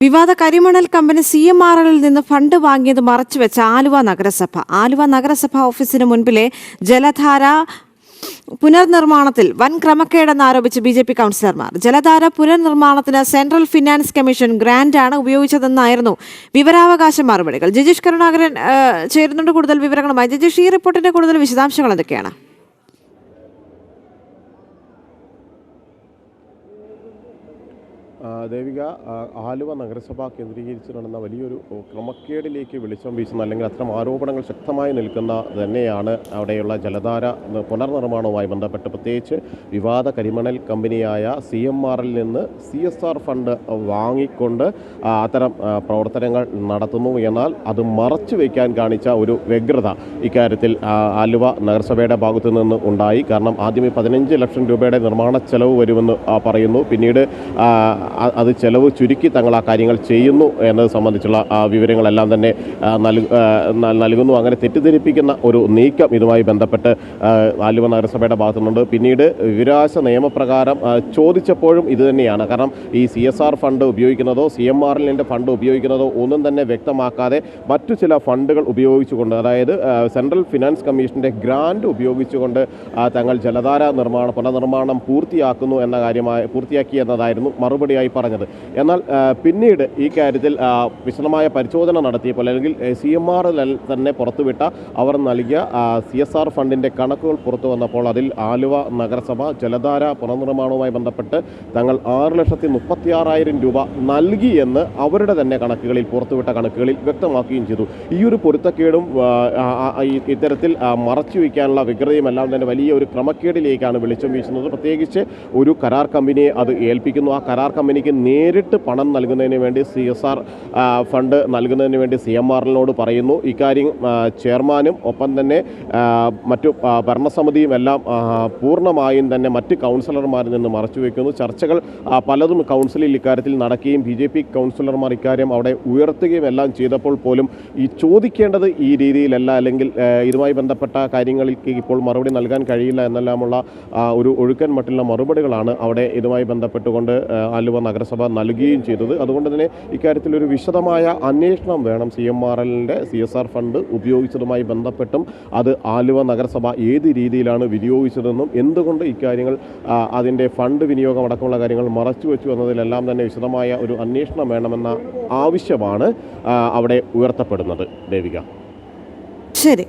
വിവാദ കരിമണൽ company CMRL നിന്ന് ഫണ്ട് വാങ്ങിയത് മറച്ചുവെച്ച ആലുവ നഗരസഭ. ആലുവ നഗരസഭ ഓഫീസിന് മുൻപിലെ ജലധാര പുനർനിർമ്മാണത്തിൽ വൻ ക്രമക്കേടെന്ന് ആരോപിച്ച് BJP കൗൺസിലർമാർ. ജലധാര പുനർനിർമ്മാണത്തിന് സെൻട്രൽ ഫിനാൻസ് കമ്മീഷൻ ഗ്രാന്റാണ് ഉപയോഗിച്ചതെന്നായിരുന്നു വിവരാവകാശ മറുപടികൾ. ജിജീഷ് കരുണാകരൻ ചേരുന്നുണ്ട് കൂടുതൽ വിവരങ്ങളുമായി. ജിജീഷ്, ഈ റിപ്പോർട്ടിന്റെ കൂടുതൽ വിശദാംശങ്ങൾ എന്തൊക്കെയാണ്? ദേവിക, ആലുവ നഗരസഭ കേന്ദ്രീകരിച്ച് നടന്ന വലിയൊരു ക്രമക്കേടിലേക്ക് വെളിച്ചം വീശുന്ന അല്ലെങ്കിൽ അത്തരം ആരോപണങ്ങൾ ശക്തമായി നിൽക്കുന്ന തന്നെയാണ് അവിടെയുള്ള ജലധാര പുനർനിർമ്മാണവുമായി ബന്ധപ്പെട്ട്. പ്രത്യേകിച്ച് വിവാദ കരിമണൽ കമ്പനിയായ CMRL നിന്ന് CSR ഫണ്ട് വാങ്ങിക്കൊണ്ട് അത്തരം പ്രവർത്തനങ്ങൾ നടത്തുന്നു. എന്നാൽ അത് മറച്ചു വയ്ക്കാൻ കാണിച്ച ഒരു വ്യഗ്രത ഇക്കാര്യത്തിൽ ആലുവ നഗരസഭയുടെ ഭാഗത്തു നിന്ന് ഉണ്ടായി. കാരണം ആദ്യമേ 15 ലക്ഷം രൂപയുടെ നിർമ്മാണ ചെലവ് വരുമെന്ന് പറയുന്നു. പിന്നീട് അത് ചെലവ് ചുരുക്കി തങ്ങൾ ആ കാര്യങ്ങൾ ചെയ്യുന്നു എന്നത് സംബന്ധിച്ചുള്ള വിവരങ്ങളെല്ലാം തന്നെ നൽകുന്നു. അങ്ങനെ തെറ്റിദ്ധരിപ്പിക്കുന്ന ഒരു നീക്കം ഇതുമായി ബന്ധപ്പെട്ട് ആലുവ നഗരസഭയുടെ ഭാഗത്തുനിന്നുണ്ട്. പിന്നീട് വിവരാവകാശ നിയമപ്രകാരം ചോദിച്ചപ്പോഴും ഇത് തന്നെയാണ്. കാരണം ഈ CSR ഫണ്ട് ഉപയോഗിക്കുന്നതോ CMRLൻ്റെ ഫണ്ട് ഉപയോഗിക്കുന്നതോ ഒന്നും തന്നെ വ്യക്തമാക്കാതെ മറ്റു ചില ഫണ്ടുകൾ ഉപയോഗിച്ചുകൊണ്ട്, അതായത് സെൻട്രൽ ഫിനാൻസ് കമ്മീഷൻ്റെ ഗ്രാൻഡ് ഉപയോഗിച്ചുകൊണ്ട് തങ്ങൾ ജലധാര പുനർനിർമ്മാണം പൂർത്തിയാക്കി എന്നതായിരുന്നു മറുപടിയായി പറഞ്ഞത്. എന്നാൽ പിന്നീട് ഈ കാര്യത്തിൽ വിശദമായ പരിശോധന നടത്തിയപ്പോൾ, അല്ലെങ്കിൽ CMRL തന്നെ പുറത്തുവിട്ട അവർ നൽകിയ CSR ഫണ്ടിൻ്റെ കണക്കുകൾ പുറത്തു വന്നപ്പോൾ അതിൽ ആലുവ നഗരസഭ ജലധാര പുനർനിർമ്മാണവുമായി ബന്ധപ്പെട്ട് തങ്ങൾ 6,36,000 രൂപ നൽകിയെന്ന് അവരുടെ തന്നെ കണക്കുകളിൽ, പുറത്തുവിട്ട കണക്കുകളിൽ വ്യക്തമാക്കുകയും ചെയ്തു. ഈ ഒരു പൊരുത്തക്കേടും ഇത്തരത്തിൽ മറച്ചു വയ്ക്കാനുള്ള വ്യഗ്രതയും എല്ലാം തന്നെ വലിയ ഒരു ക്രമക്കേടിലേക്കാണ് വെളിച്ചം വീശുന്നത്. പ്രത്യേകിച്ച് ഒരു കരാർ കമ്പനിയെ അത് ഏൽപ്പിക്കുന്നു. ആ കരാർ കമ്പനിക്ക് നേരിട്ട് പണം നൽകുന്നതിന് വേണ്ടി CSR ഫണ്ട് നൽകുന്നതിന് വേണ്ടി CMRLനോട് പറയുന്നു. ഇക്കാര്യം ചെയർമാനും ഒപ്പം തന്നെ മറ്റു ഭരണസമിതിയും എല്ലാം പൂർണ്ണമായും തന്നെ മറ്റ് കൗൺസിലർമാരിൽ നിന്ന് മറച്ചുവെക്കുന്നു. ചർച്ചകൾ പലതും കൗൺസിലിൽ ഇക്കാര്യത്തിൽ നടക്കുകയും BJP കൗൺസിലർമാർ ഇക്കാര്യം അവിടെ ഉയർത്തുകയും എല്ലാം ചെയ്തപ്പോൾ പോലും ഈ ചോദിക്കേണ്ടത് ഈ രീതിയിലല്ല, അല്ലെങ്കിൽ ഇതുമായി ബന്ധപ്പെട്ട കാര്യങ്ങൾക്ക് ഇപ്പോൾ മറുപടി നൽകാൻ കഴിയില്ല എന്നെല്ലാമുള്ള ഒരു ഒഴുക്കൻ മറ്റുള്ള മറുപടികളാണ് അവിടെ ഇതുമായി ബന്ധപ്പെട്ടുകൊണ്ട് ആലുവ നഗരസഭ നൽകുകയും ചെയ്തത്. അതുകൊണ്ട് തന്നെ ഇക്കാര്യത്തിൽ ഒരു വിശദമായ അന്വേഷണം വേണം. CMRLൻ്റെ CSR ഫണ്ട് ഉപയോഗിച്ചതുമായി ബന്ധപ്പെട്ടും അത് ആലുവ നഗരസഭ ഏത് രീതിയിലാണ് വിനിയോഗിച്ചതെന്നും എന്തുകൊണ്ട് ഇക്കാര്യങ്ങൾ അതിൻ്റെ ഫണ്ട് വിനിയോഗം അടക്കമുള്ള കാര്യങ്ങൾ മറച്ചു വെച്ചു എന്നതിലെല്ലാം തന്നെ വിശദമായ ഒരു അന്വേഷണം വേണമെന്ന ആവശ്യമാണ് അവിടെ ഉയർത്തപ്പെടുന്നത്. ദേവിക, ശരി.